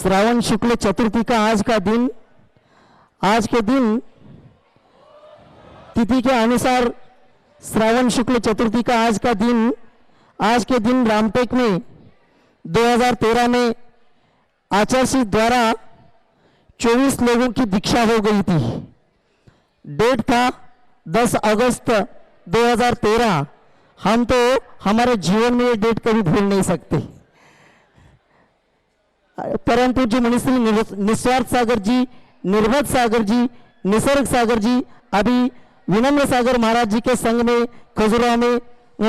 श्रावण शुक्ल चतुर्थी का आज के दिन तिथि के अनुसार श्रावण शुक्ल चतुर्थी का आज के दिन रामटेक में 2013 में आचार्य द्वारा 24 लोगों की दीक्षा हो गई थी। डेट था 10 अगस्त 2013। हम तो हमारे जीवन में ये डेट कभी भूल नहीं सकते। परम पूज्य मुनिश्री निस्वार्थ सागर जी, निर्भद सागर जी, निसर्ग सागर जी अभी विनम्र सागर महाराज जी के संग में खजुराहो में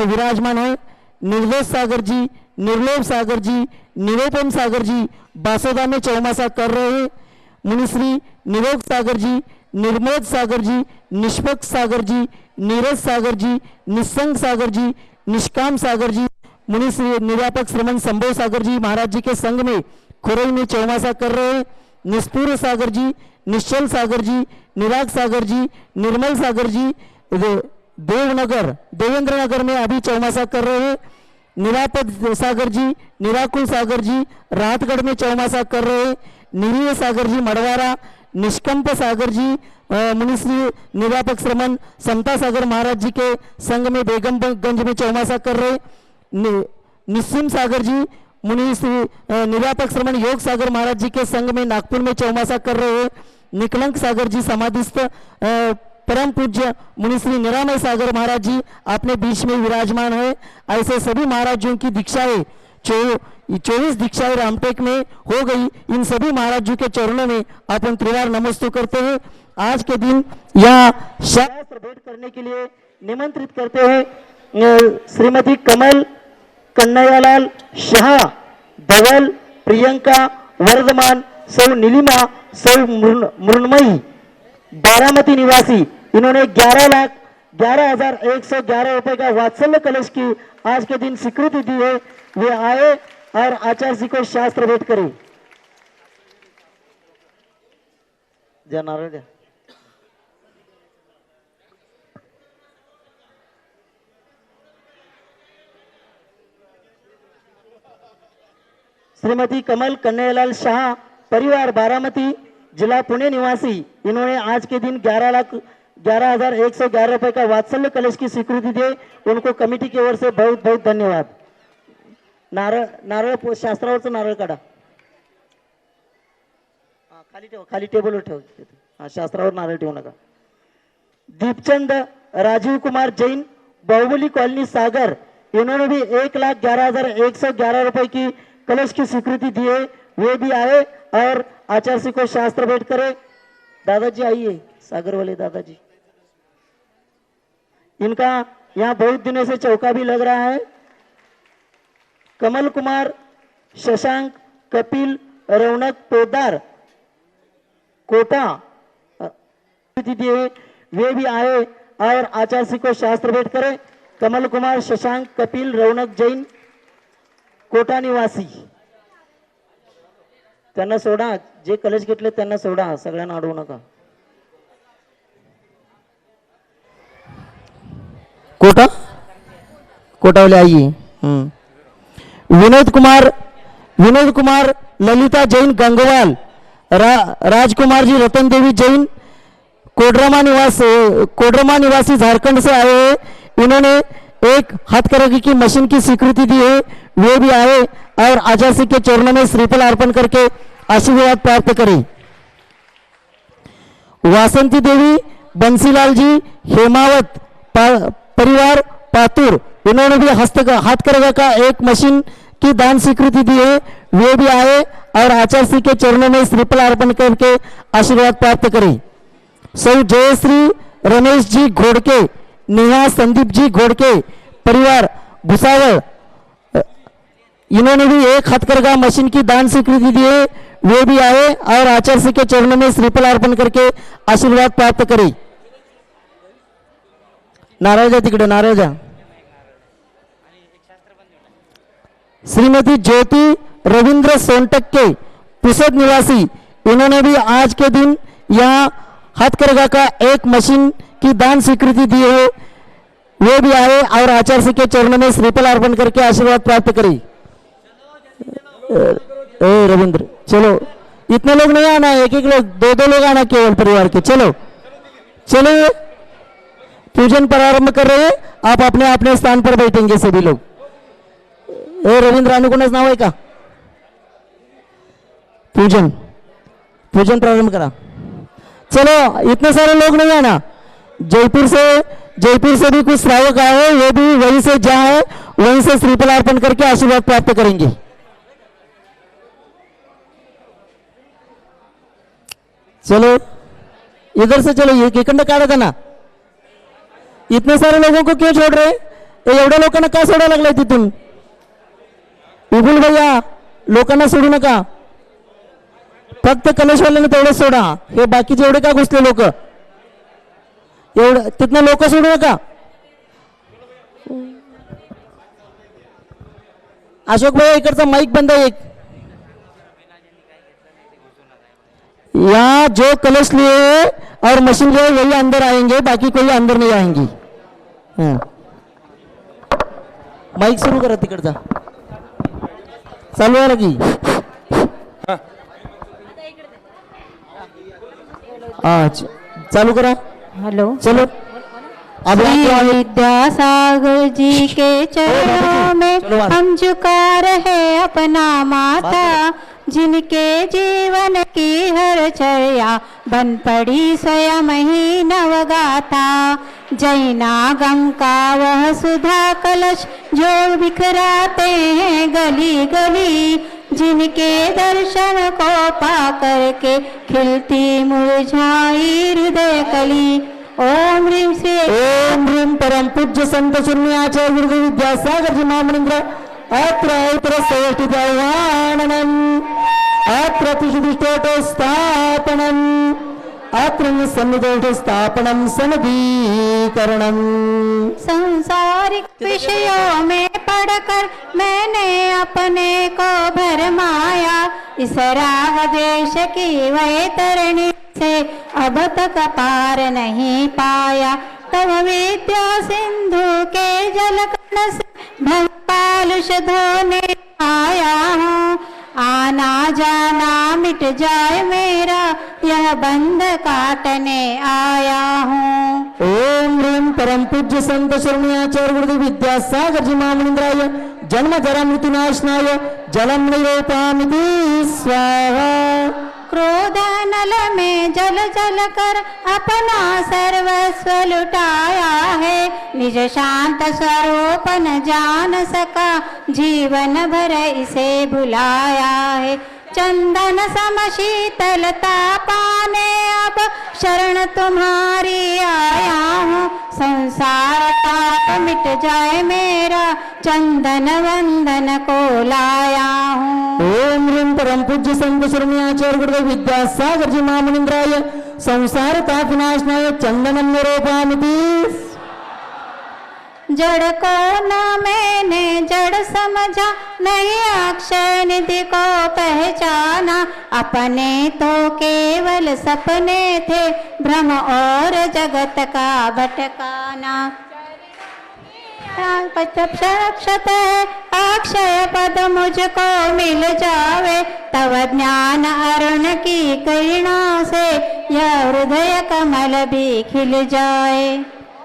विराजमान है। निर्दोष सागर जी, निर्लोभ सागर जी, निरोपम सागर जी बासोदा में चौमासा कर रहे हैं। मुनिश्री निरोग सागर जी, निर्मोद सागर जी, निष्पक्ष सागर जी, नीरज सागर जी, निस्संग सागर जी, निष्काम सागर जी, मुनिश्री निर्व्यापक श्रमण संभव सागर जी महाराज जी के संग में खुरई में चौमासा कर रहे हैं। निष्पूर्ण सागर जी, निश्चल सागर जी, निराग सागर जी, निर्मल सागर जी देवेंद्र नगर में अभी चौमासा कर रहे हैं। निरापद सागर जी, निराकुल सागर जी राहतगढ़ में चौमासा कर रहे हैं। निरीय सागर जी मड़वारा, निष्कंप सागर जी मुनिश्री निर्व्यापक श्रमण समता सागर महाराज जी के संग में बेगमगंज में चौमासा कर रहे। निस्सिम सागर जी मुनिश्री निर्व्यापक श्रमण योग सागर महाराज जी के संग में नागपुर में चौमासा कर रहे हैं। निकलंक सागर जी समाधिस्थ परम पूज्य मुनिश्री निरामय सागर महाराज जी अपने बीच में विराजमान है। ऐसे सभी महाराजों की दीक्षाएं 24 दीक्षाएं रामटेक में हो गई। इन सभी महाराजों के चरणों में अपन त्रिवार नमस्तु करते हैं। आज के दिन यहाँ शास्त्र भेंट करने के लिए निमंत्रित करते हैं श्रीमती कमल कन्हैयालाल शाह, धवल, प्रियंका, वर्धमान, सौ नीलिमा, सौ मृण्मयी, बारामती निवासी। इन्होंने 11,11,111 रुपए का वात्सल्य कलश की आज के दिन स्वीकृति दी है। वे आए और आचार्य जी को शास्त्र भेंट करें। जय नारायण। श्रीमती कमल कन्हैयालाल शाह, परिवार बारामती, जिला पुणे निवासी। इन्होंने आज के दिन 11,11,111 रुपए का वात्सल्य कलश की स्वीकृति दी। उनको कमिटी की ओर से बहुत बहुत धन्यवाद। नारळ शास्त्रावरचं नारळ काढा। खाली टेबलवर ठेव। शास्त्रावर नारळ ठेवू नका। दीपचंद राजीव कुमार जैन, बाहुबली कॉलोनी सागर। इन्होंने भी 1,11,111 रुपए की कलश की स्वीकृति दी है। वे भी आए और आचार्य को शास्त्र भेंट करे। दादाजी आइए, सागर वाले दादाजी। इनका यहाँ बहुत दिनों से चौका भी लग रहा है। कमल कुमार, शशांक, कपिल, रौनक पोदार, कोटा दिए। वे भी आए और आचार्य को शास्त्र भेंट करे। कमल कुमार, शशांक, कपिल, रौनक जैन, कोटा निवासी। त्यांना सोडा, जे कलश घेतले त्यांना सोडा, सगळ्यांना अडवू नका। कोटावाले आइए। विनोद कुमार ललिता जैन गंगवाल, राजकुमार जी रतन देवी जैन कोडरमा निवासी झारखंड से आए हैं। इन्होंने एक हथकरघी की मशीन की स्वीकृति दी है। वे भी आए और आचार्य के चरणों में श्रीफल अर्पण करके आशीर्वाद प्राप्त करें। वासंती देवी, बंसीलाल जी, हेमावत परिवार पातुर। इन्होंने भी हथकरघा का एक मशीन की दान स्वीकृति दी है। वे भी आए और आचार्य के चरणों में श्रीफल अर्पण करके आशीर्वाद प्राप्त करें। सौ जयश्री रमेश जी घोड़के, नेहा संदीप जी घोड़के परिवार भुसावल। इन्होंने भी एक हथकरघा मशीन की दान स्वीकृति दी है। वे भी आए और आचार्य के चरणों में श्रीफल अर्पण करके आशीर्वाद प्राप्त करें। नारायण तिकडे नारायण। श्रीमती ज्योति रविंद्र सोनटक्के, पुसद निवासी। इन्होंने भी आज के दिन यहाँ हथकरघा का एक मशीन की दान स्वीकृति दी है। वे भी आए और आचार्य के चरणों में श्रीफल अर्पण करके आशीर्वाद प्राप्त करें। रविंद्र चलो इतने लोग नहीं आना, एक एक लोग, दो दो लोग आना केवल परिवार के। चलो चलो पूजन प्रारंभ कर रहे हैं, आप अपने अपने स्थान पर बैठेंगे सभी लोग। रवींद्र अनुकुणच नाव आहे का? पूजन पूजन प्रारंभ करा। चलो इतने सारे लोग नहीं आना, जयपुर से भी कुछ श्रावक आए, वो भी वहीं से जाए, वहीं से श्रीफल अर्पण करके आशीर्वाद प्राप्त करेंगे। चलो इधर से चलो, ये केकंड काढा था ना, इतने सारे लोगों को क्यों छोड़ रहे? एवढ्या लोकांना का सोडा लागलाय तिथून? विपुल भैया लोकांना सोडू नका, फक्त कलेशवाल्याने तेवढं सोडा, हे बाकीचे एवढे का घुसले लोक? एवढं तिथनं लोक सोडू नका। अशोक भैया इकडचा माईक बंद आहे एक। यहाँ जो कलश लिए और मशीन लिए वही अंदर आएंगे, बाकी कोई अंदर नहीं आएंगी। माईक सुरू करा तिकडचा, चालू आहे लगी। चालू करा। हेलो, चलो अब विद्यासागर जी के चरणों में हम झुका रहे अपना माथा, जिनके जीवन की हर चर्या बन पड़ी स्वयं ही नवगाथा। जैनागम का वह सुधा कलश जो बिखराते हैं गली गली, जिनके दर्शन को पा करके खिलती मुरझाई हृदय कली। ओम ह्रीं श्री ओम ह्रीं परम पूज्य संत शून्य आचार्य गुरुदेव विद्यासागर जी महामनिंद्र अत्र श्रेष्ठितवाणनम् अत्र तिष्ठिष्टो स्थापनम् अत्र सन्निधो स्थापनम् सनदीकरणम्। संसारिक विषयों में पढ़कर मैंने अपने को भरमाया, इस राग द्वेष की वैतरणी से अब तक पार नहीं पाया। तब विद्या सिंधु के जलकण से भव पालुष धोने आया हूँ, आना जाना मिट जाए मेरा यह बंध काटने आया हूँ। ओम ह्रीं परम पूज्य संत शरण्याचार्य गुरुदेव विद्यासागर जी महामनिंद्राय जन्म जरा मृत्युनाशनाय जलम निरूपामिति स्वाहा। क्रोध नल में जल जल कर अपना सर्वस्व लुटाया है, निज शांत स्वरूप न जान सका जीवन भर इसे भुलाया है। चंदन सम शीतलता पाने अब शरण तुम्हारी आया हूँ, संसार ताप मिट जाए मेरा चंदन वंदन को लाया हूँ। ओम ह्रीं परम पूज्य संत शरण्याचार्य गुरुदेव विद्यासागर जी महामनिंद्राय संसार ताप विनाशनाय चंदनम निरूपामिति। जड़ को न मैंने जड़ समझा, नहीं अक्षय निधि को पहचाना, अपने तो केवल सपने थे भ्रम और जगत का भटकाना। क्षत है अक्षय पद मुझको मिल जावे, तव ज्ञान अरुण की किरणों से यह हृदय कमल भी खिल जाए।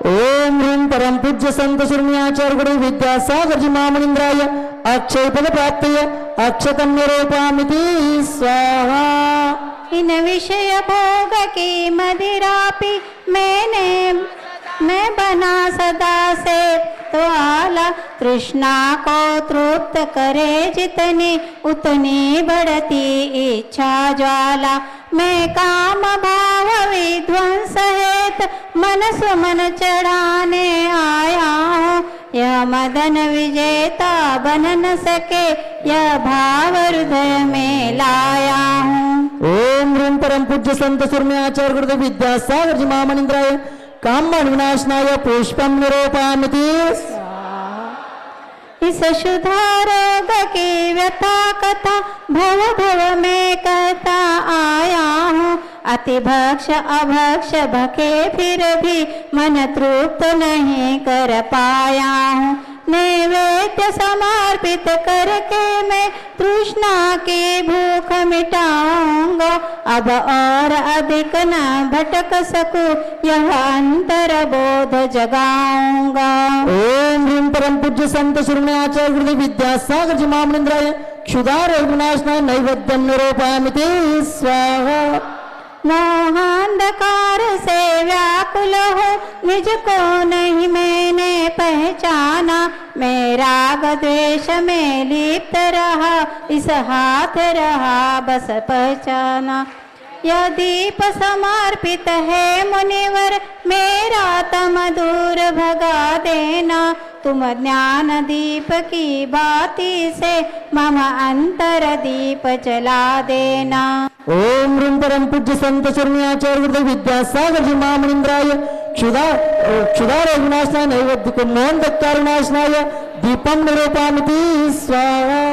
ओम ह्रीं परम पूज्य संत शून्याचार्य गुरु विद्यासागर जी महामनिंद्राय अक्षय पद प्राप्तये अक्षतम निरूपामिति स्वाहा। इन विषय भोग की मदिरा पी मैं बना सदा से तो आला, तृष्णा को तृप्त करे जितनी उतनी बढ़ती इच्छा ज्वाला। मैं काम भाव विध्वंस हेत मन सुमन चढ़ाने आया हूँ, यह मदन विजेता बन न सके यह भाव हृदय में लाया हूँ। ओम ह्रीं परम पूज्य संत शून्याचार्य गुरुदेव विद्यासागर जी महामनिंद्राय कामन विनाशनाय पुष्पम निरूपामिति। इस शुद्धा रोग की व्यथा कथा भव भव में कहता आया हूँ, अति भक्ष अभक्ष भके फिर भी मन तृप्त नहीं कर पाया हूँ। नैवेद्य समर्पित करके मैं तृष्णा की भूख मिटाऊंगा। अब और अधिक न भटक सकूं, यह अंतर बोध जगाऊंगा। ओम ह्रीं परम पूज्य संत शिरोमणि आचार्य गुरुदेव विद्यासागर जी महामनिंद्राय क्षुधार विनाशनाय नैवेद्यं निरूपयामि स्वाहा। मोहांधकार से व्याकुल हो, निज को नहीं मैंने पहचाना। मैं राग द्वेष में लिप्त रहा, इस हाथ रहा बस पहचाना। यह दीप समर्पित है मुनिवर, मेरा तम दूर भगा देना। तुम ज्ञान दीप की बाती से मम अंतर दीप जला देना। ओम ह्रीं परम पूज्य संत शिरोमणि आचार्य गुरुदेव विद्यासागर जी महामनिंद्राय क्षुधार विनाशनाय नैवेद्यं मोहंधकार विनाशनाय दीपं निरूपयामि स्वाहा।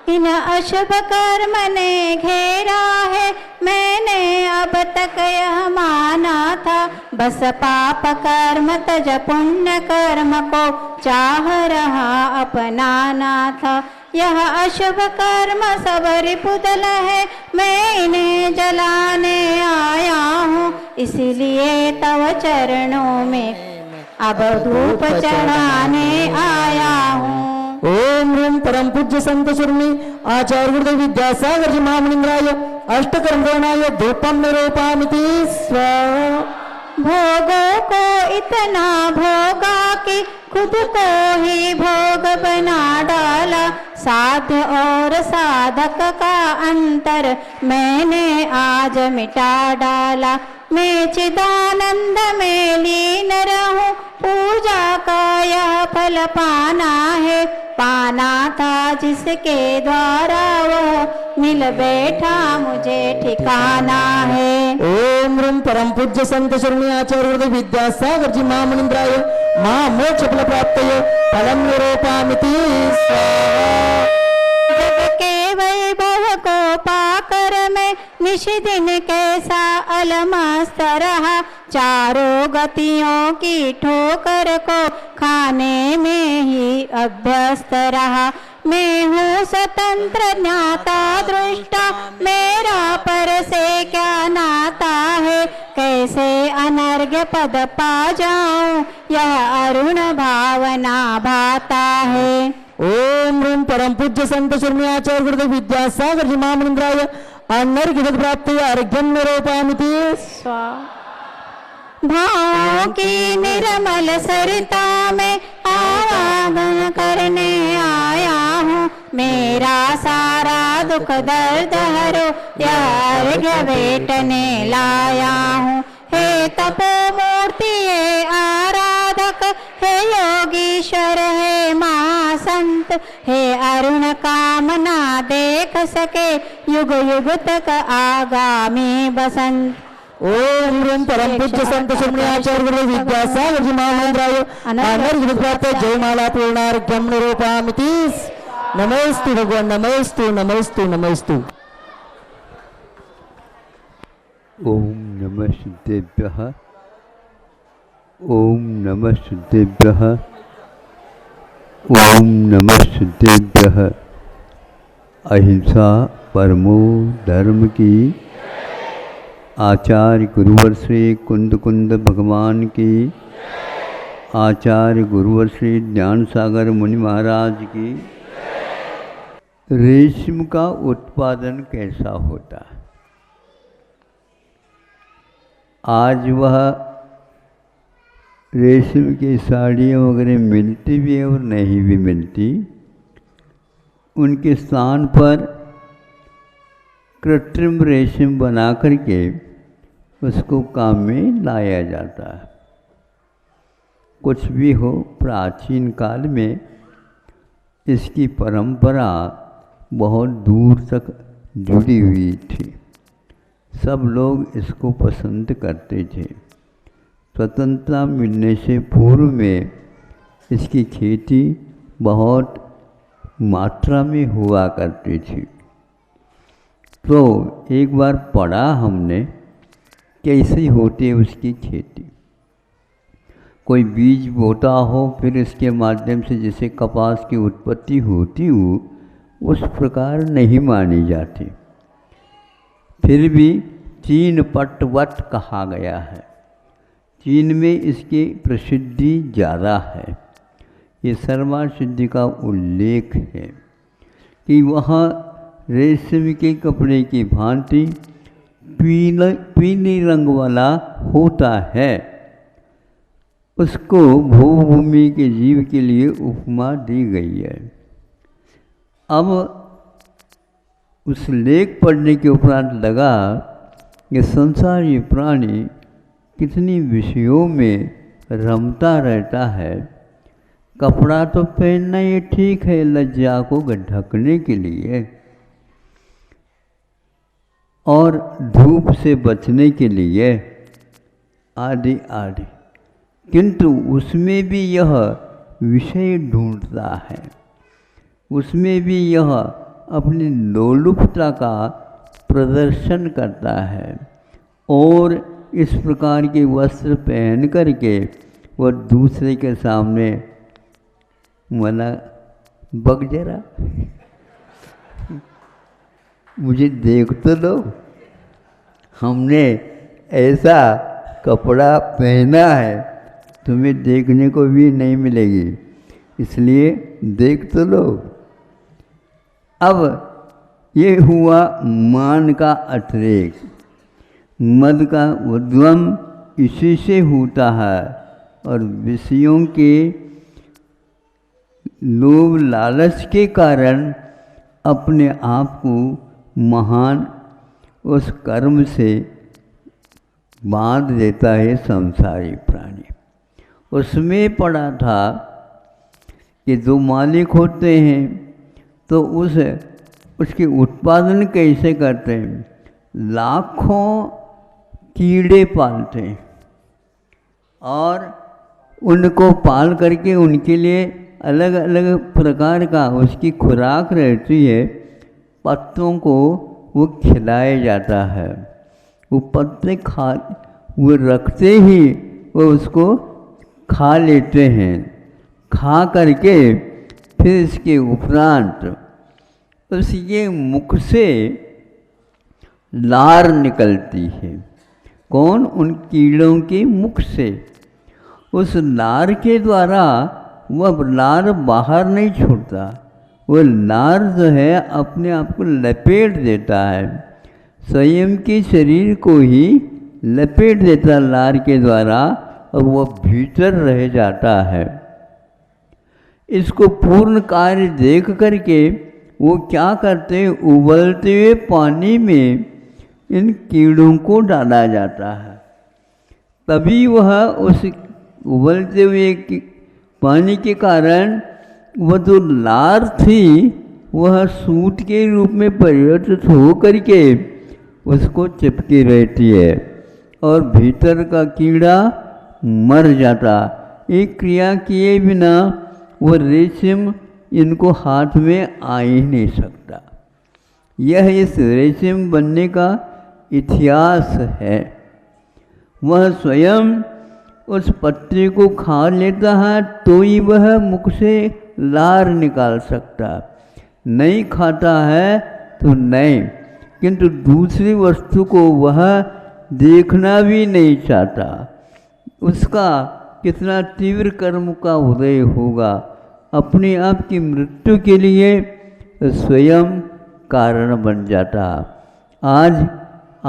इन अशुभ कर्म ने घेरा है, मैंने अब तक यह माना था। बस पाप कर्म तज पुण्य कर्म को चाह रहा अपनाना था। यह अशुभ कर्म सब रिपुदल है, मैं इन्हें जलाने आया हूँ। इसलिए तव चरणों में अब धूप चढ़ाने आया हूँ। ओम ह्रीं परम पूज्य संत शिरोमणि आचार्य गुरुदेव विद्यासागर जी महामनिंद्राय अष्टकर्मणाय धूपं निरूपयामि स्वाहा। भोगों को इतना भोगा कि खुद को ही भोग बना डाला। साध्य और साधक का अंतर मैंने आज मिटा डाला। मैं चिदानंद में लीन रहूं, पूजा का यह फल पाना है। पाना था जिसके द्वारा वो मिल बैठा, मुझे ठिकाना है। ओम ह्रीं परम पूज्य संत शिरोमणि आचार्य गुरुदेव विद्यासागर जी महामनिंद्राय महामोक्ष फल प्राप्तये फलं निरूपयामि स्वाहा। जग के वैभव को पाकर मैं निश दिन कैसा अलमस्त रहा। चारों गतियों की ठोकर को खाने में ही अभ्यस्त रहा। मैं हूँ स्वतंत्र ज्ञाता दृष्टा, मेरा पर से क्या नाता है। कैसे अनर्घ्य पद पा जाऊं, यह अरुण भावना भाता है। ओम ह्रीं परम पूज्य संत शिरोमणि आचार्य गुरुदेव विद्यासागर जी महामनिंद्राय अनर्घ्य प्राप्ति अर्घ्यं निरूपयामि स्वाहा। भावों की निर्मल सरिता में आवाहन करने आया हूँ। मेरा सारा दुख दर्द हरो, यह अर्घ्य बेटने लाया हूँ। हे तपो मूर्ति हे आराधक, हे योगीश्वर हे महासंत, हे अरुण कामना देख सके युग युग तक आगामी बसंत। ओम ह्रीं परम पूज्य संत शिरोमणि आचार्य गुरुदेव विद्यासागर जी महामनिंद्राय अनर्घ्य प्राप्त जयमाला पूर्णार्घ्यं निरूपयामि। नमोस्तु भगवान, नमोस्तु नमोस्तु नमोस्तु। ओम नमः सिद्धेभ्यः, ओम नमः सिद्धेभ्यः, ओम नमः सिद्धेभ्यः। अहिंसा परमो धर्म की। आचार्य गुरुवर श्री कुंद कुंद भगवान की। आचार्य गुरुवर श्री ज्ञान सागर मुनि महाराज की। रेशम का उत्पादन कैसा होता है? आज वह रेशम की साड़ियाँ वगैरह मिलती भी है और नहीं भी मिलती। उनके स्थान पर कृत्रिम रेशम बना करके उसको काम में लाया जाता है। कुछ भी हो, प्राचीन काल में इसकी परंपरा बहुत दूर तक जुड़ी हुई थी। सब लोग इसको पसंद करते थे। स्वतंत्रता मिलने से पूर्व में इसकी खेती बहुत मात्रा में हुआ करती थी। तो एक बार पढ़ा हमने कैसे होती है उसकी खेती। कोई बीज बोता हो फिर इसके माध्यम से जैसे कपास की उत्पत्ति होती हो उस प्रकार नहीं मानी जाती। फिर भी चीन पटवत कहा गया है। चीन में इसकी प्रसिद्धि ज़्यादा है। ये सर्वा सिद्धि का उल्लेख है कि वहाँ रेशम के कपड़े की भांति पीले रंग वाला होता है। उसको भूभूमि के जीव के लिए उपमा दी गई है। अब उस लेख पढ़ने के उपरांत लगा कि संसारी प्राणी कितनी विषयों में रमता रहता है। कपड़ा तो पहनना ये ठीक है लज्जा को ढकने के लिए और धूप से बचने के लिए आदि आदि, किंतु उसमें भी यह विषय ढूंढता है, उसमें भी यह अपनी लोलुपता का प्रदर्शन करता है और इस प्रकार के वस्त्र पहन करके वह दूसरे के सामने मना बक जरा मुझे देख तो लो, हमने ऐसा कपड़ा पहना है, तुम्हें देखने को भी नहीं मिलेगी, इसलिए देख तो लो। अब ये हुआ मान का अतिरेक, मद का उद्गम इसी से होता है और विषयों के लोभ लालच के कारण अपने आप को महान उस कर्म से बांध देता है संसारी प्राणी। उसमें पड़ा था कि जो मालिक होते हैं तो उसके उत्पादन कैसे करते हैं, लाखों कीड़े पालते हैं और उनको पाल करके उनके लिए अलग अलग प्रकार का उसकी खुराक रहती है। पत्तों को वो खिलाया जाता है, वो पत्ते वो रखते ही वो उसको खा लेते हैं। खा करके फिर इसके उपरांत उसके मुख से लार निकलती है। कौन? उन कीड़ों के मुख से। उस लार के द्वारा वह लार बाहर नहीं छोड़ता, वो लार जो है अपने आप को लपेट देता है, स्वयं के शरीर को ही लपेट देता लार के द्वारा और वह भीतर रह जाता है। इसको पूर्ण कार्य देख करके वो क्या करते हैं, उबलते हुए पानी में इन कीड़ों को डाला जाता है, तभी वह उस उबलते हुए पानी के कारण वह जो लार थी वह सूत के रूप में परिवर्तित हो करके उसको चिपकी रहती है और भीतर का कीड़ा मर जाता। एक क्रिया किए बिना वो रेशम इनको हाथ में आ ही नहीं सकता। यह इस रेशम बनने का इतिहास है। वह स्वयं उस पत्ते को खा लेता है तो ही वह मुख से लार निकाल सकता, नहीं खाता है तो नहीं, किंतु दूसरी वस्तु को वह देखना भी नहीं चाहता। उसका कितना तीव्र कर्म का उदय होगा, अपने आप की मृत्यु के लिए स्वयं कारण बन जाता। आज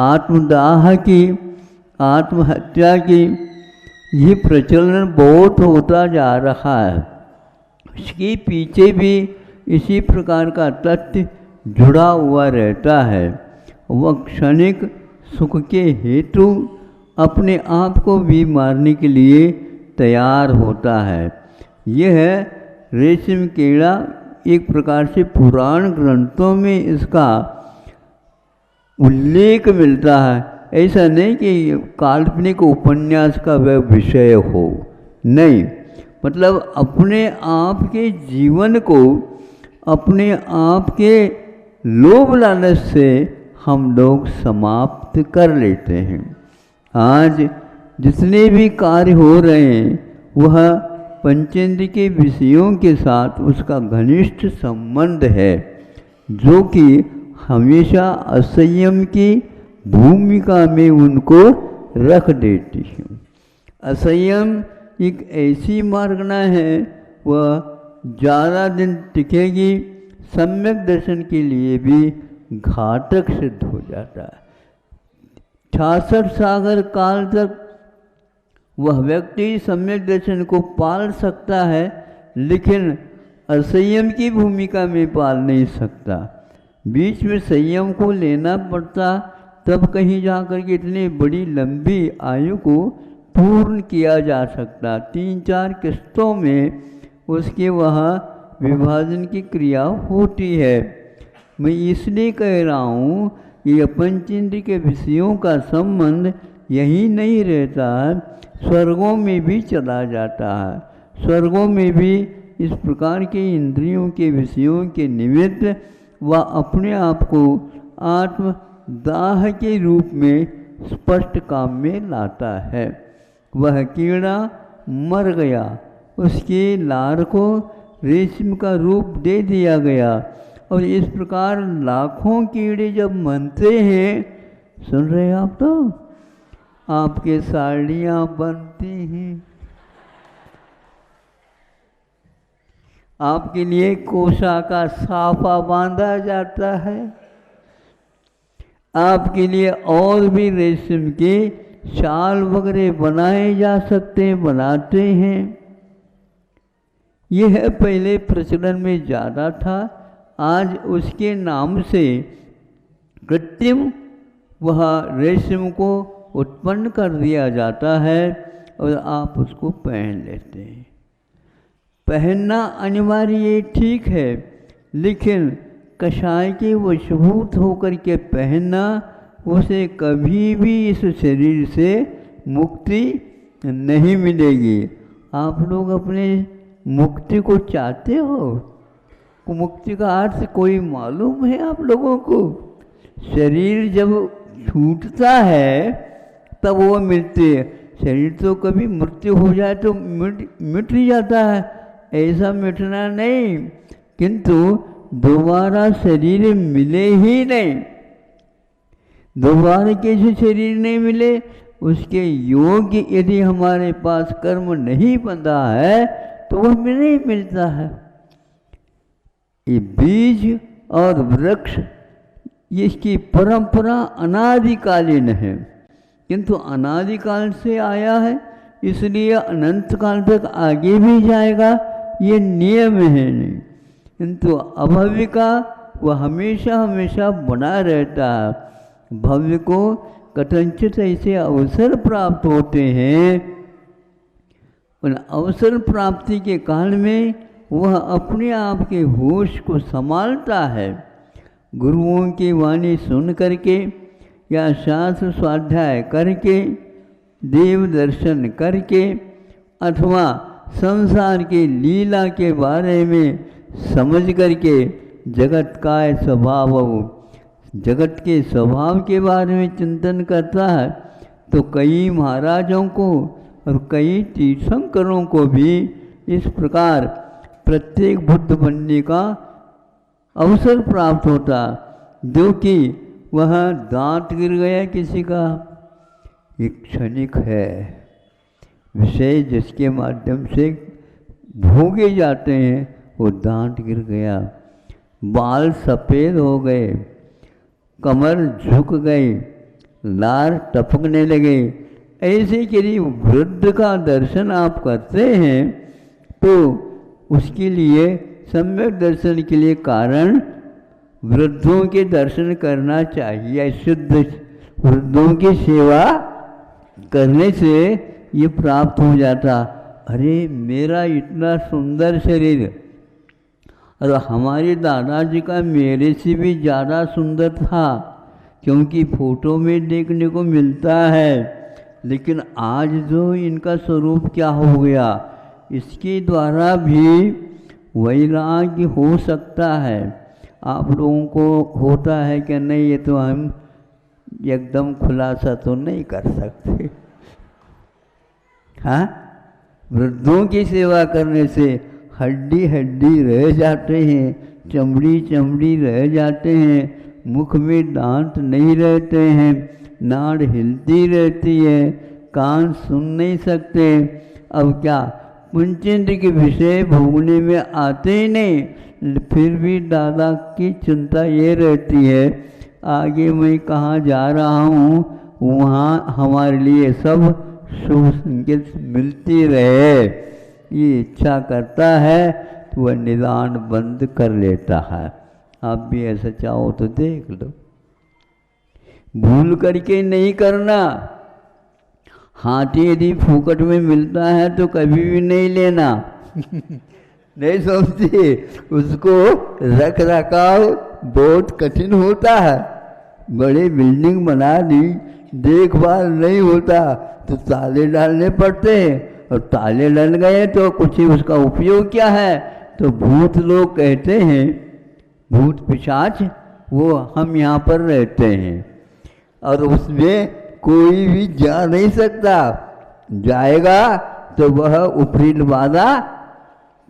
आत्मदाह की, आत्महत्या की ये प्रचलन बहुत होता जा रहा है। इसके पीछे भी इसी प्रकार का तथ्य जुड़ा हुआ रहता है। वह क्षणिक सुख के हेतु अपने आप को भी मारने के लिए तैयार होता है। यह रेशम कीड़ा एक प्रकार से पुराण ग्रंथों में इसका उल्लेख मिलता है। ऐसा नहीं कि काल्पनिक उपन्यास का वह विषय हो, नहीं, मतलब अपने आप के जीवन को अपने आप के लोभ लालच से हम लोग समाप्त कर लेते हैं। आज जितने भी कार्य हो रहे हैं वह पंचेंद्र के विषयों के साथ उसका घनिष्ठ संबंध है, जो कि हमेशा असंयम की भूमिका में उनको रख देती है। असंयम एक ऐसी मार्गना है, वह ज़्यादा दिन टिकेगी, सम्यक दर्शन के लिए भी घातक सिद्ध हो जाता है। 66 सागर काल तक वह व्यक्ति सम्यक दर्शन को पाल सकता है, लेकिन असंयम की भूमिका में पाल नहीं सकता। बीच में संयम को लेना पड़ता, तब कहीं जाकर के इतनी बड़ी लंबी आयु को पूर्ण किया जा सकता। 3-4 किस्तों में उसके वहाँ विभाजन की क्रिया होती है। मैं इसलिए कह रहा हूँ कि पंचेंद्र के विषयों का संबंध यही नहीं रहता, स्वर्गों में भी चला जाता है। स्वर्गों में भी इस प्रकार के इंद्रियों के विषयों के निमित्त वह अपने आप को आत्मदाह के रूप में स्पष्ट काम में लाता है। वह कीड़ा मर गया, उसके लार को रेशम का रूप दे दिया गया, और इस प्रकार लाखों कीड़े जब बनते हैं, सुन रहे हैं आप, तो आपके साड़ियाँ बनती हैं, आपके लिए कोसा का साफा बांधा जाता है, आपके लिए और भी रेशम के शाल वगैरह बनाए जा सकते हैं, बनाते हैं। यह पहले प्रचलन में ज़्यादा था, आज उसके नाम से कृत्रिम वह रेशम को उत्पन्न कर दिया जाता है और आप उसको पहन लेते हैं। पहनना अनिवार्य ये ठीक है, लेकिन कषाय के वशभूत होकर के पहनना, उसे कभी भी इस शरीर से मुक्ति नहीं मिलेगी। आप लोग अपने मुक्ति को चाहते हो? मुक्ति का अर्थ कोई मालूम है आप लोगों को? शरीर जब छूटता है तब वो मिलती है। शरीर तो कभी मृत्यु हो जाए तो मिट ही जाता है, ऐसा मिटना नहीं, किंतु दोबारा शरीर मिले ही नहीं। दोबारा कैसे शरीर नहीं मिले? उसके योग्य यदि हमारे पास कर्म नहीं बंधा है तो वह नहीं मिलता है। ये बीज और वृक्ष, इसकी परंपरा अनादिकालीन है, किंतु अनादिकाल से आया है, इसलिए अनंत काल तक आगे भी जाएगा, ये नियम है नहीं। किंतु अभव्य का वह हमेशा हमेशा बना रहता है। भव्य को कथनचित ऐसे अवसर प्राप्त होते हैं, उन अवसर प्राप्ति के काल में वह अपने आप के होश को संभालता है। गुरुओं की वाणी सुन करके या शास्त्र स्वाध्याय करके, देव दर्शन करके, अथवा संसार की लीला के बारे में समझ करके जगत का स्वभाव, जगत के स्वभाव के बारे में चिंतन करता है, तो कई महाराजों को और कई तीर्थंकरों को भी इस प्रकार प्रत्येक बुद्ध बनने का अवसर प्राप्त होता, जो कि वह दांत गिर गया किसी का, एक क्षणिक है विषय जिसके माध्यम से भोगे जाते हैं, वो दांत गिर गया, बाल सफ़ेद हो गए, कमर झुक गई, लार टपकने लगे, ऐसे यदि वृद्ध का दर्शन आप करते हैं तो उसके लिए सम्यक दर्शन के लिए कारण वृद्धों के दर्शन करना चाहिए। शुद्ध वृद्धों की सेवा करने से ये प्राप्त हो जाता। अरे मेरा इतना सुंदर शरीर, और हमारे दादाजी का मेरे से भी ज़्यादा सुंदर था, क्योंकि फोटो में देखने को मिलता है, लेकिन आज जो इनका स्वरूप क्या हो गया, इसके द्वारा भी वैराग्य हो सकता है। आप लोगों को होता है कि नहीं, ये तो हम एकदम खुलासा तो नहीं कर सकते। हाँ, वृद्धों की सेवा करने से हड्डी हड्डी रह जाते हैं, चमड़ी चमड़ी रह जाते हैं, मुख में दांत नहीं रहते हैं, नाड़ हिलती रहती है, कान सुन नहीं सकते। अब क्या पंचेंद्र के विषय भोगने में आते ही नहीं, फिर भी दादा की चिंता ये रहती है आगे मैं कहाँ जा रहा हूँ, वहाँ हमारे लिए सब शुभ संकेत मिलती रहे, ये इच्छा करता है तो वह निदान बंद कर लेता है। आप भी ऐसा चाहो तो देख लो, भूल करके नहीं करना। हाथी यदि फूकट में मिलता है तो कभी भी नहीं लेना नहीं समझते, उसको रख रखाव बहुत कठिन होता है। बड़े बिल्डिंग बना दी, देखभाल नहीं होता तो ताले डालने पड़ते हैं, और ताले डल गए तो कुछ ही उसका उपयोग क्या है। तो भूत लोग कहते हैं, भूत पिशाच, वो हम यहाँ पर रहते हैं और उसमें कोई भी जा नहीं सकता, जाएगा तो वह ऊपरी बाधा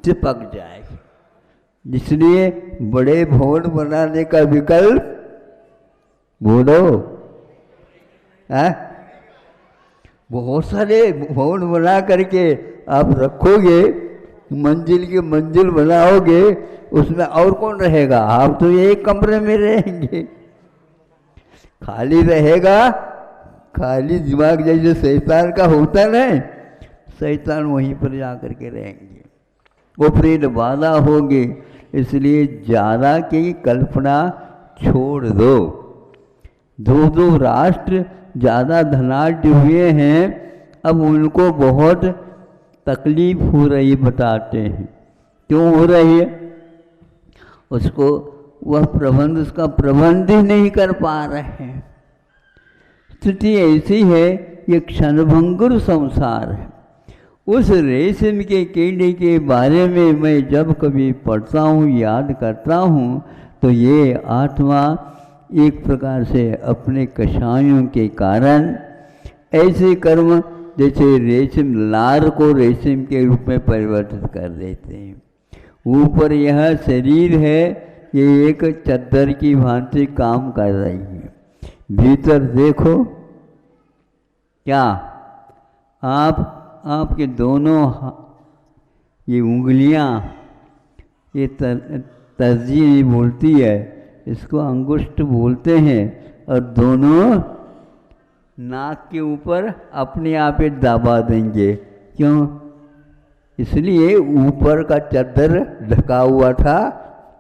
चिपक जाएगी। इसलिए बड़े भवन बनाने का विकल्प बोलो है, बहुत सारे भवन बना करके आप रखोगे, मंजिल की मंजिल बनाओगे, उसमें और कौन रहेगा, आप तो एक कमरे में रहेंगे, खाली रहेगा। खाली दिमाग जैसे शैतान का होता नहीं, शैतान वहीं पर जा कर के रहेंगे, ऊपरी बाधा होगी। इसलिए ज़्यादा की कल्पना छोड़ दो। दो दो राष्ट्र ज़्यादा धनाढ्य हुए हैं, अब उनको बहुत तकलीफ हो रही बताते हैं। क्यों हो रही है? उसको वह प्रबंध, उसका प्रबंध ही नहीं कर पा रहे हैं। स्थिति ऐसी है, ये क्षणभंगुर संसार है। उस रेशम के कीड़े के बारे में मैं जब कभी पढ़ता हूँ, याद करता हूँ, तो ये आत्मा एक प्रकार से अपने कषायों के कारण ऐसे कर्म, जैसे रेशम लार को रेशम के रूप में परिवर्तित कर देते हैं। ऊपर यह शरीर है, ये एक चद्दर की भांति काम कर रही है। भीतर देखो क्या आपके दोनों ये उंगलियां, ये तर्जी बोलती है, इसको अंगुष्ठ बोलते हैं, और दोनों नाक के ऊपर अपने आप ही दबा देंगे। क्यों? इसलिए ऊपर का चद्दर ढका हुआ था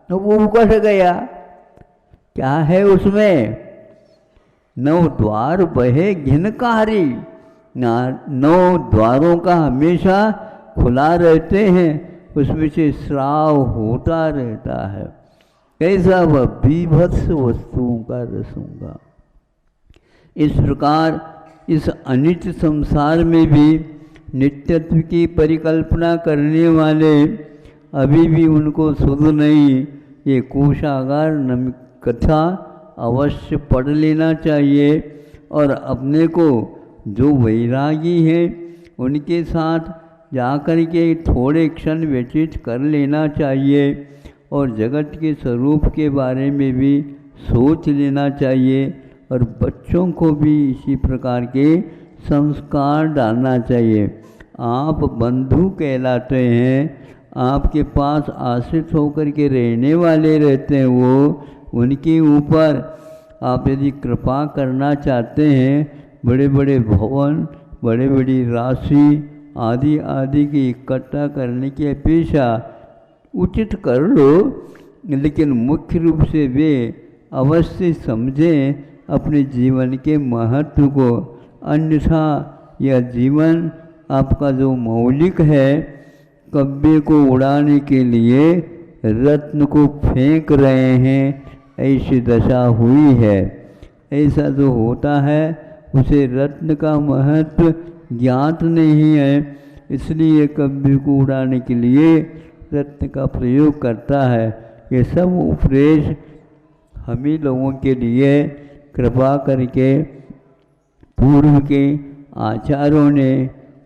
तो वो उकठ गया। क्या है उसमें? 9 द्वार बहे घिनकारी, 9 द्वारों का हमेशा खुला रहते हैं, उसमें से स्राव होता रहता है। कैसा वह बीभत्स वस्तुओं का रसूंगा। इस प्रकार इस अनित्य संसार में भी नित्यत्व की परिकल्पना करने वाले अभी भी उनको सुध नहीं। ये कोशागार कथा अवश्य पढ़ लेना चाहिए, और अपने को जो वैरागी हैं उनके साथ जाकर के थोड़े क्षण व्यतीत कर लेना चाहिए, और जगत के स्वरूप के बारे में भी सोच लेना चाहिए, और बच्चों को भी इसी प्रकार के संस्कार डालना चाहिए। आप बंधु कहलाते हैं, आपके पास आश्रित होकर के रहने वाले रहते हैं, वो उनके ऊपर आप यदि कृपा करना चाहते हैं, बड़े बड़े भवन, बड़े बड़ी राशि आदि आदि की इकट्ठा करने की अपेक्षा उचित कर लो, लेकिन मुख्य रूप से वे अवश्य समझें अपने जीवन के महत्व को। अन्यथा यह जीवन आपका जो मौलिक है, कब्जे को उड़ाने के लिए रत्न को फेंक रहे हैं, ऐसी दशा हुई है। ऐसा जो होता है उसे रत्न का महत्व ज्ञात नहीं है, इसलिए कब्जे को उड़ाने के लिए रत्न का प्रयोग करता है। ये सब उपदेश हम ही लोगों के लिए कृपा करके पूर्व के आचार्यों ने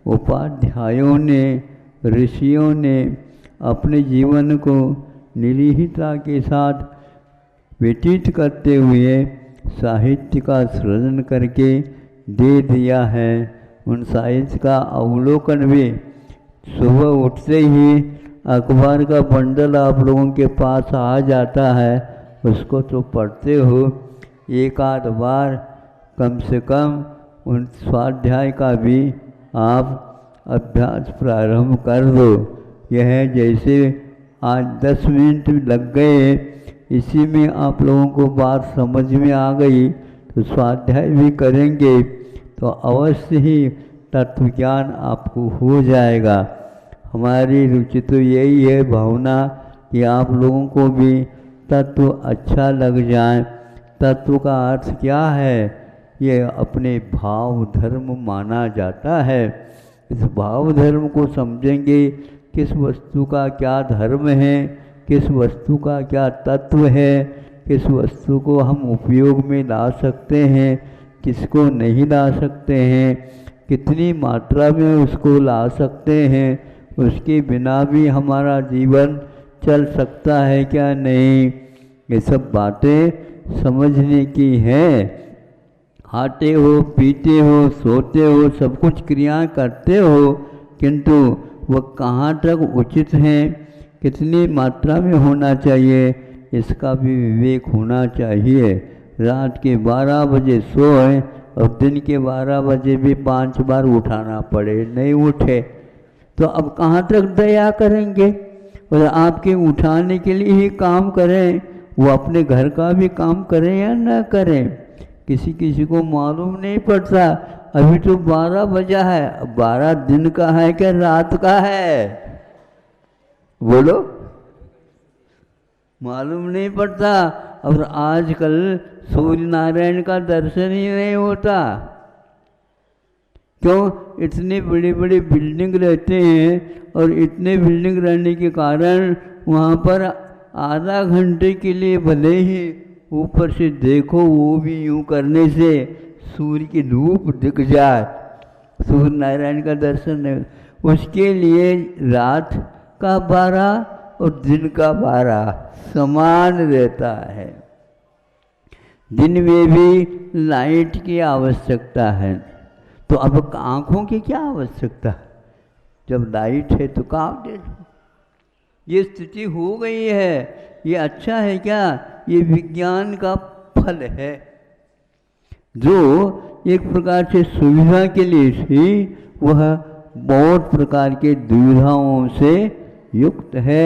उपाध्यायों ने, ऋषियों ने अपने जीवन को निर्लिप्तता के साथ व्यतीत करते हुए साहित्य का सृजन करके दे दिया है। उन साहित्य का अवलोकन भी सुबह उठते ही अखबार का बंडल आप लोगों के पास आ जाता है, उसको तो पढ़ते हो, एक आध बार कम से कम उन स्वाध्याय का भी आप अभ्यास प्रारंभ कर दो। यह जैसे आज 10 मिनट लग गए, इसी में आप लोगों को बात समझ में आ गई, तो स्वाध्याय भी करेंगे तो अवश्य ही तत्व ज्ञान आपको हो जाएगा। हमारी रुचि तो यही है, भावना कि आप लोगों को भी तत्व अच्छा लग जाए। तत्व का अर्थ क्या है? ये अपने भाव धर्म माना जाता है। इस भाव धर्म को समझेंगे, किस वस्तु का क्या धर्म है, किस वस्तु का क्या तत्व है, किस वस्तु को हम उपयोग में ला सकते हैं, किसको नहीं ला सकते हैं, कितनी मात्रा में उसको ला सकते हैं, उसके बिना भी हमारा जीवन चल सकता है क्या नहीं, ये सब बातें समझने की हैं। खाते हो, पीते हो, सोते हो, सब कुछ क्रियाएं करते हो, किंतु वह कहाँ तक उचित हैं, कितनी मात्रा में होना चाहिए, इसका भी विवेक होना चाहिए। रात के 12 बजे सोए और दिन के 12 बजे भी 5 बार उठाना पड़े, नहीं उठे तो अब कहाँ तक दया करेंगे? और आपके उठाने के लिए ही काम करें, वो अपने घर का भी काम करें या न करें, किसी किसी को मालूम नहीं पड़ता। अभी तो 12 बजा है, 12 दिन का है क्या रात का है? बोलो, मालूम नहीं पड़ता। और आजकल सूर्य नारायण का दर्शन ही नहीं होता। क्यों? इतने बड़ी बड़ी बिल्डिंग रहते हैं और इतने बिल्डिंग रहने के कारण वहाँ पर आधा घंटे के लिए भले ही ऊपर से देखो, वो भी यूँ करने से सूर्य की धूप दिख जाए, सूर्य नारायण का दर्शन नहीं। उसके लिए रात का 12 और दिन का 12 समान रहता है। दिन में भी लाइट की आवश्यकता है, तो अब आँखों की क्या आवश्यकता? जब लाइट है तो काम दे दो। ये स्थिति हो गई है। ये अच्छा है क्या? ये विज्ञान का फल है, जो एक प्रकार से सुविधा के लिए थी, वह बहुत प्रकार के दुविधाओं से युक्त है।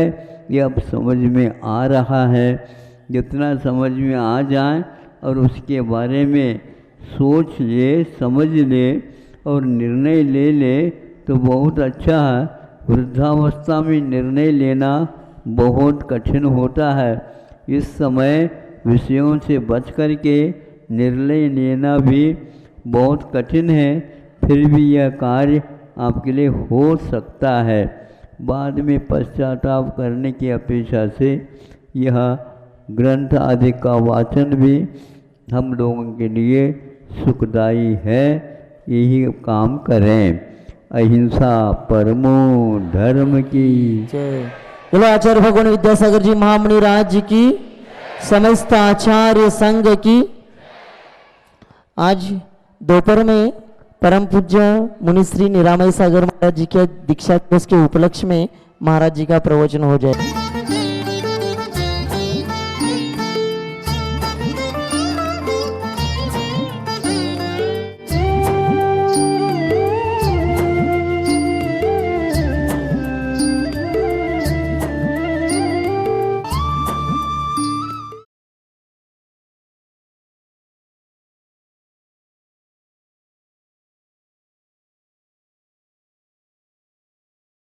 ये अब समझ में आ रहा है। जितना समझ में आ जाए और उसके बारे में सोच ले, समझ ले और निर्णय ले ले तो बहुत अच्छा है। वृद्धावस्था में निर्णय लेना बहुत कठिन होता है। इस समय विषयों से बच कर के निर्णय लेना भी बहुत कठिन है, फिर भी यह कार्य आपके लिए हो सकता है। बाद में पश्चाताप करने की अपेक्षा से यह ग्रंथ आदि का वाचन भी हम लोगों के लिए सुखदायी है। यही काम करें। अहिंसा परमो धर्म की जय। बोलो आचार्य भगवान विद्यासागर जी महामुनि राज जी की, समस्त आचार्य संघ की। आज दोपहर में परम पूज्य मुनिश्री निरामय सागर महाराज जी के दीक्षा दिवस के उपलक्ष्य में महाराज जी का प्रवचन हो जाए।